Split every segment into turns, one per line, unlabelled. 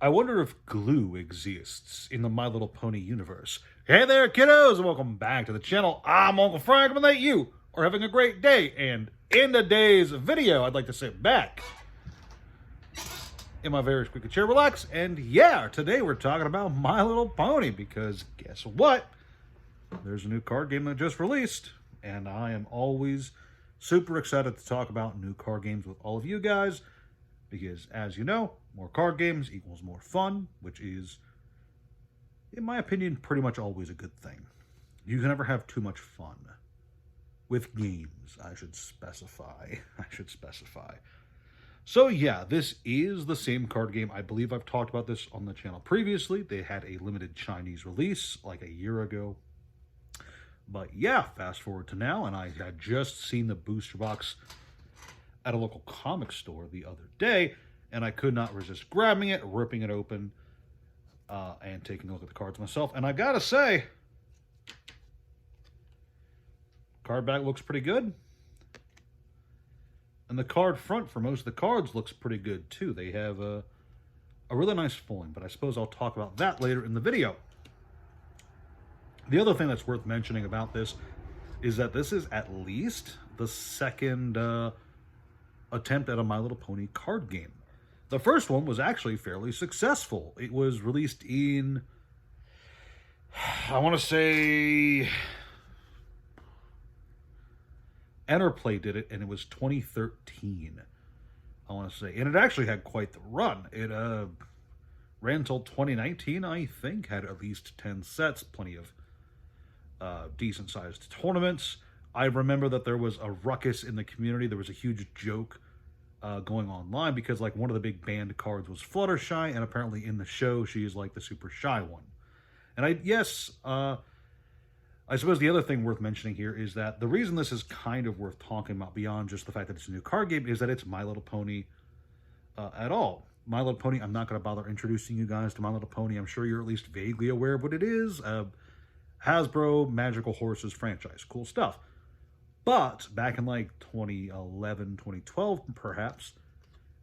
I wonder if glue exists in the My Little Pony universe. Hey there, kiddos, and welcome back to the channel. I'm Uncle Frank, and that you are having a great day. And in today's video, I'd like to sit back in my very squeaky chair, relax, and yeah, today we're talking about My Little Pony because guess what? There's a new card game that just released, and I am always super excited to talk about new card games with all of you guys because, as you know, more card games equals more fun, which is, in my opinion, pretty much always a good thing. You can never have too much fun with games, I should specify. So yeah, this is the same card game. I believe I've talked about this on the channel previously. They had a limited Chinese release like a year ago. But yeah, fast forward to now, and I had just seen the booster box at a local comic store the other day, and I could not resist grabbing it, ripping it open, and taking a look at the cards myself. And I gotta say, card back looks pretty good. And the card front for most of the cards looks pretty good too. They have a really nice foiling, but I suppose I'll talk about that later in the video. The other thing that's worth mentioning about this is that this is at least the second attempt at a My Little Pony card game. The first one was actually fairly successful. It was released in, I want to say, Enterplay did it, and it was 2013, I want to say. And it actually had quite the run. It ran until 2019, I think, had at least 10 sets, plenty of decent-sized tournaments. I remember that there was a ruckus in the community. There was a huge joke going online because, like, one of the big banned cards was Fluttershy, and apparently in the show she is like the super shy one. And I suppose the other thing worth mentioning here is that the reason this is kind of worth talking about beyond just the fact that it's a new card game is that it's My Little Pony at all. My Little Pony, I'm not going to bother introducing you guys to My Little Pony. I'm sure you're at least vaguely aware of what it is. Hasbro Magical Horses franchise. Cool stuff. But back in like 2011, 2012 perhaps,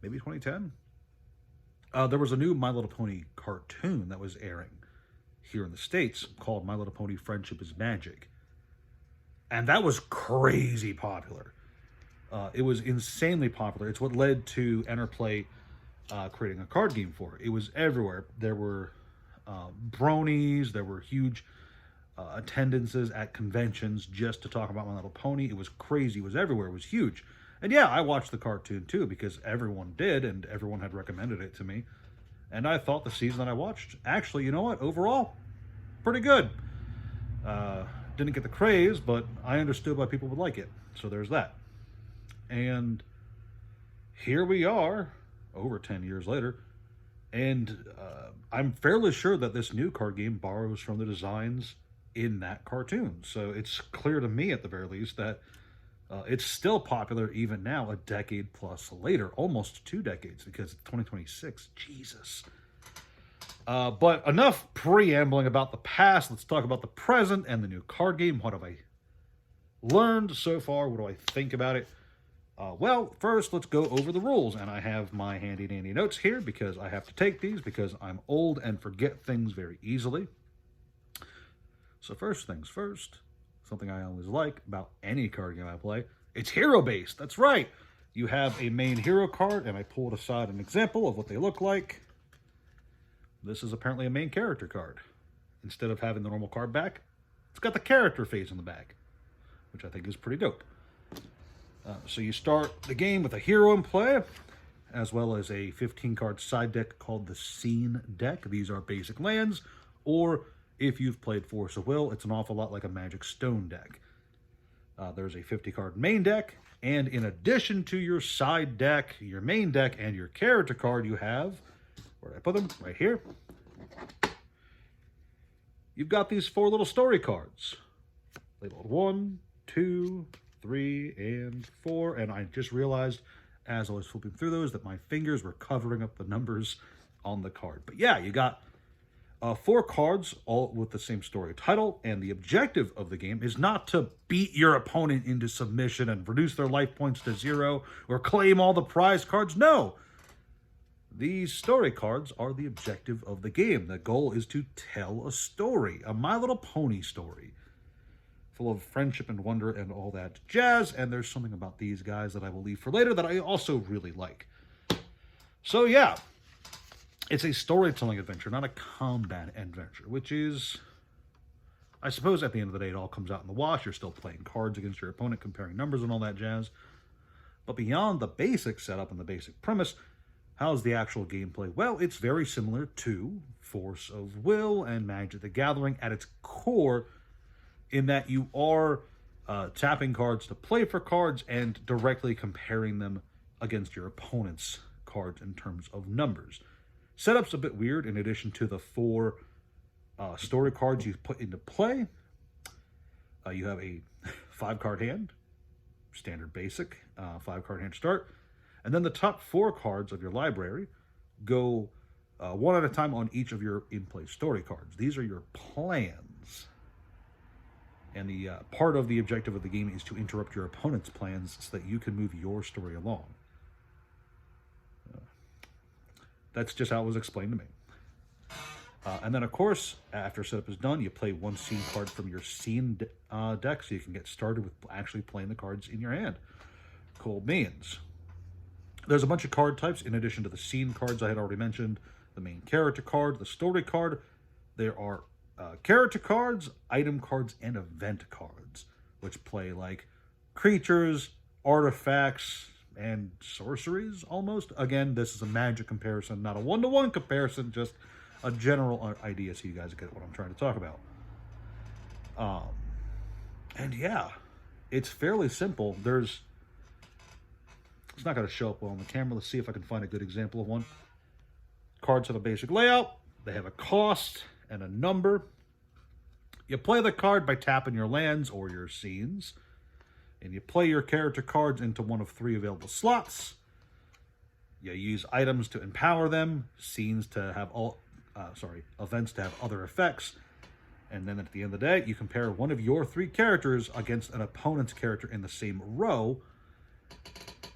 maybe 2010, there was a new My Little Pony cartoon that was airing here in the States called My Little Pony Friendship is Magic. And that was crazy popular. It was insanely popular. It's what led to Enterplay creating a card game for it. It was everywhere. There were bronies, there were huge attendances at conventions just to talk about My Little Pony. It was crazy. It was everywhere. It was huge. And yeah, I watched the cartoon too because everyone did and everyone had recommended it to me. And I thought the season that I watched, actually, you know what? Overall, pretty good. Didn't get the craze, but I understood why people would like it. So there's that. And here we are, over 10 years later. And I'm fairly sure that this new card game borrows from the designs in that cartoon. So it's clear to me, at the very least, that it's still popular even now, a decade plus later, almost 2 decades, because it's 2026. Jesus. But enough preambling about the past. Let's talk about the present and the new card game. What have I learned so far? What do I think about it? Well, first, let's go over the rules. And I have my handy-dandy notes here because I have to take these because I'm old and forget things very easily. So first things first, something I always like about any card game I play, it's hero-based. That's right. You have a main hero card, and I pulled aside an example of what they look like. This is apparently a main character card. Instead of having the normal card back, it's got the character face on the back, which I think is pretty dope. So you start the game with a hero in play, as well as a 15-card side deck called the Scene deck. These are basic lands, or if you've played Force of Will, it's an awful lot like a Magic Stone deck. There's a 50-card main deck, and in addition to your side deck, your main deck, and your character card, you have, where did I put them? Right here. You've got these 4 little story cards, labeled 1, 2, 3, and 4, and I just realized as I was flipping through those that my fingers were covering up the numbers on the card. But yeah, you got 4 cards, all with the same story title, and the objective of the game is not to beat your opponent into submission and reduce their life points to 0 or claim all the prize cards. No! These story cards are the objective of the game. The goal is to tell a story, a My Little Pony story, full of friendship and wonder and all that jazz. And there's something about these guys that I will leave for later that I also really like. So yeah, it's a storytelling adventure, not a combat adventure, which is, I suppose at the end of the day, it all comes out in the wash. You're still playing cards against your opponent, comparing numbers and all that jazz. But beyond the basic setup and the basic premise, how's the actual gameplay? Well, it's very similar to Force of Will and Magic the Gathering at its core, in that you are tapping cards to play for cards and directly comparing them against your opponent's cards in terms of numbers. Setup's a bit weird. In addition to the 4 story cards you put into play, you have a 5-card hand, standard basic, 5-card hand start. And then the top 4 cards of your library go one at a time on each of your in-play story cards. These are your plans. And the part of the objective of the game is to interrupt your opponent's plans so that you can move your story along. That's just how it was explained to me. And then, of course, after setup is done, you play 1 scene card from your scene deck so you can get started with actually playing the cards in your hand. Cool beans. There's a bunch of card types in addition to the scene cards I had already mentioned, the main character card, the story card. There are character cards, item cards, and event cards, which play like creatures, artifacts, and sorceries almost. Again, this is a Magic comparison, not a one-to-one comparison, just a general idea so you guys get what I'm trying to talk about. And yeah, it's fairly simple. It's not going to show up well on the camera. Let's see if I can find a good example of one. Cards have a basic layout. They have a cost and a number. You play the card by tapping your lands or your scenes. And you play your character cards into one of 3 available slots. You use items to empower them, scenes to have events to have other effects. And then at the end of the day, you compare one of your 3 characters against an opponent's character in the same row.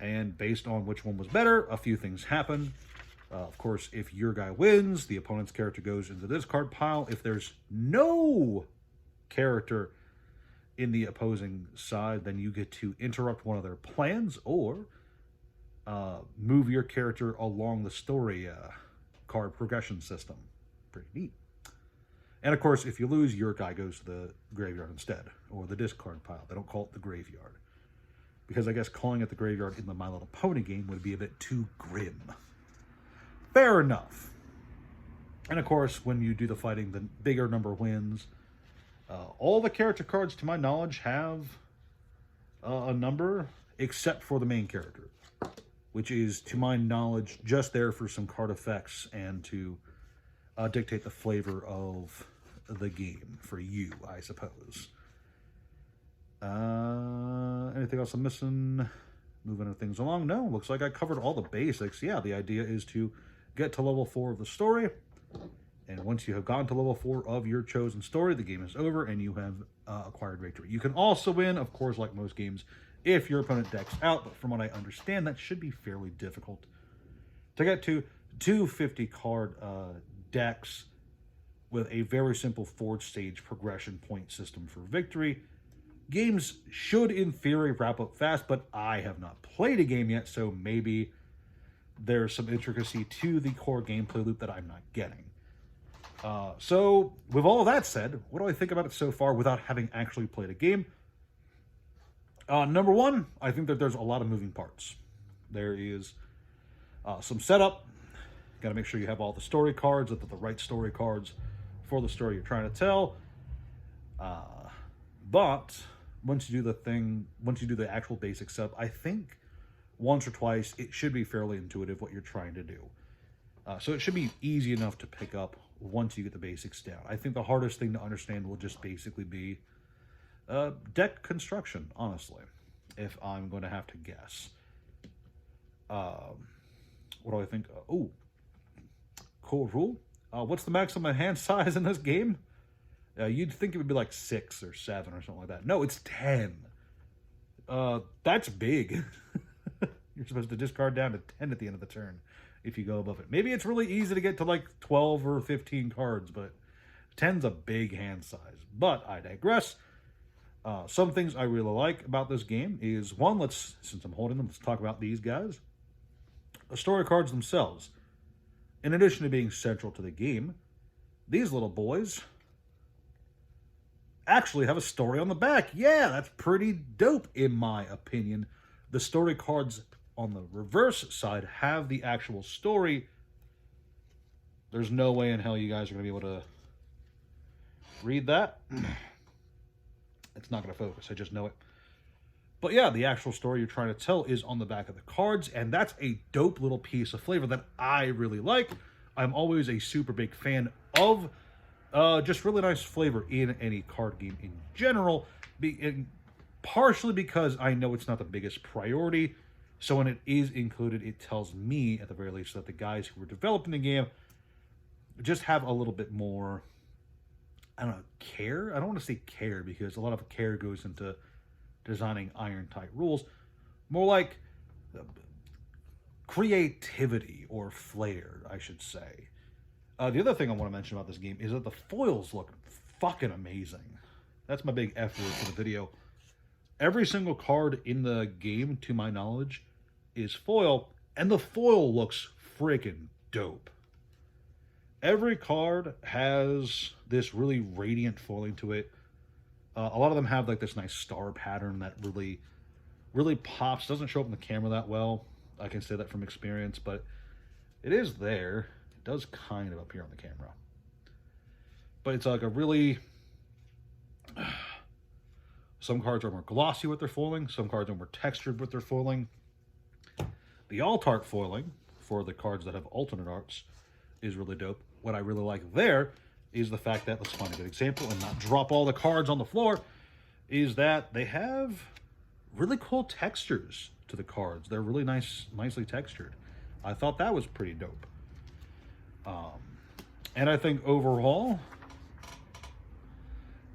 And based on which one was better, a few things happen. Of course, if your guy wins, the opponent's character goes into this card pile. If there's no character in the opposing side, then you get to interrupt one of their plans or move your character along the story card progression system. Pretty neat. And of course, if you lose, your guy goes to the graveyard instead, or the discard pile. They don't call it the graveyard, because I guess calling it the graveyard in the My Little Pony game would be a bit too grim. Fair enough. And of course, when you do the fighting, the bigger number wins. All the character cards, to my knowledge, have a number, except for the main character, which is, to my knowledge, just there for some card effects and to dictate the flavor of the game for you, I suppose. Anything else I'm missing? Moving things along? No, looks like I covered all the basics. Yeah, the idea is to get to level 4 of the story. And once you have gotten to level 4 of your chosen story, the game is over and you have acquired victory. You can also win, of course, like most games, if your opponent decks out. But from what I understand, that should be fairly difficult to get to 250 card decks with a very simple 4-stage progression point system for victory. Games should, in theory, wrap up fast, but I have not played a game yet, so maybe there's some intricacy to the core gameplay loop that I'm not getting. So, with all of that said, what do I think about it so far without having actually played a game? Number one, I think that there's a lot of moving parts. There is some setup. Got to make sure you have all the story cards, the right story cards for the story you're trying to tell. But once you do the actual basic setup, I think once or twice it should be fairly intuitive what you're trying to do. So it should be easy enough to pick up once you get the basics down. I think the hardest thing to understand will just basically be deck construction, honestly, if I'm going to have to guess. What do I think? Oh, cool rule. What's the maximum hand size in this game? You'd think it would be like 6 or 7 or something like that. No, it's 10. That's big. You're supposed to discard down to 10 at the end of the turn. if you go above it. Maybe it's really easy to get to like 12 or 15 cards, but 10's a big hand size. But I digress. Some things I really like about this game is, one, since I'm holding them, let's talk about these guys. The story cards themselves. In addition to being central to the game, these little boys actually have a story on the back. Yeah, that's pretty dope in my opinion. The story cards on the reverse side have the actual story. There's no way in hell you guys are going to be able to read that. It's not going to focus. I just know it. But yeah, the actual story you're trying to tell is on the back of the cards, and that's a dope little piece of flavor that I really like. I'm always a super big fan of just really nice flavor in any card game in general, partially because I know it's not the biggest priority. So when it is included, it tells me, at the very least, that the guys who were developing the game just have a little bit more, I don't know, care? I don't want to say care, because a lot of care goes into designing iron-tight rules. More like creativity or flair, I should say. The other thing I want to mention about this game is that the foils look fucking amazing. That's my big F word for the video. Every single card in the game, to my knowledge, is foil, and the foil looks freaking dope. Every card has this really radiant foiling to it. A lot of them have like this nice star pattern that really pops. Doesn't show up in the camera that well. I can say that from experience, but it is there. It does kind of appear on the camera. But it's like a really... Some cards are more glossy with their foiling. Some cards are more textured with their foiling. The alt-art foiling for the cards that have alternate arts is really dope. What I really like there is the fact that, let's find a good example and not drop all the cards on the floor, is that they have really cool textures to the cards. They're really nicely textured. I thought that was pretty dope. And I think overall,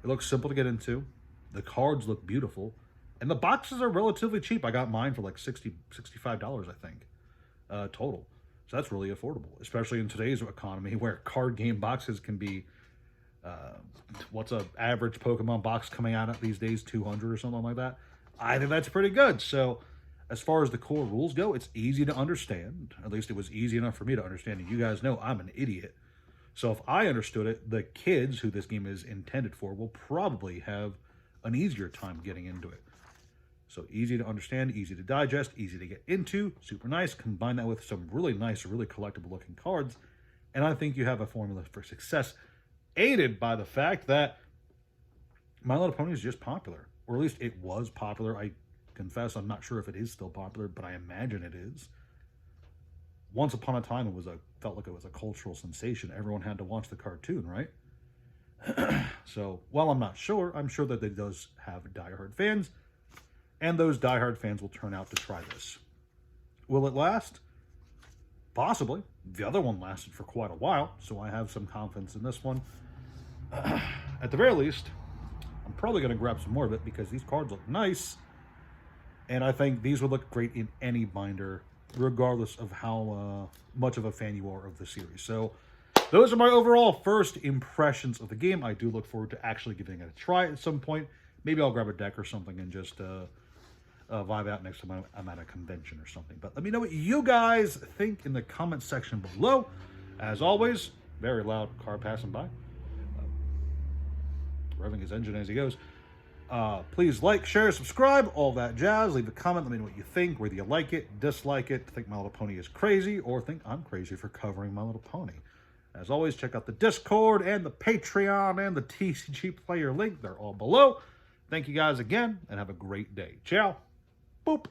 it looks simple to get into. The cards look beautiful. And the boxes are relatively cheap. I got mine for like $65, I think, total. So that's really affordable, especially in today's economy where card game boxes can be, what's an average Pokemon box coming out at these days, 200 or something like that. I think that's pretty good. So as far as the core rules go, it's easy to understand. At least it was easy enough for me to understand. And you guys know I'm an idiot. So if I understood it, the kids who this game is intended for will probably have an easier time getting into it. So easy to understand, easy to digest, easy to get into, super nice. Combine that with some really nice, really collectible looking cards, and I think you have a formula for success, aided by the fact that My Little Pony is just popular, or at least it was popular. I confess I'm not sure if it is still popular, but I imagine it is. Once upon a time, it felt like it was a cultural sensation. Everyone had to watch the cartoon, right? So while I'm not sure, I'm sure that it does have diehard fans. And those diehard fans will turn out to try this. Will it last? Possibly. The other one lasted for quite a while, so I have some confidence in this one. At the very least, I'm probably going to grab some more of it because these cards look nice. And I think these would look great in any binder, regardless of how much of a fan you are of the series. So those are my overall first impressions of the game. I do look forward to actually giving it a try at some point. Maybe I'll grab a deck or something and just... vibe out next time I'm at a convention or something. But let me know what you guys think in the comment section below. As always, very loud car passing by. Revving his engine as he goes. Please like, share, subscribe, all that jazz. Leave a comment. Let me know what you think, whether you like it, dislike it, think My Little Pony is crazy, or think I'm crazy for covering My Little Pony. As always, check out the Discord and the Patreon and the TCG Player link. They're all below. Thank you guys again, and have a great day. Ciao. Boop.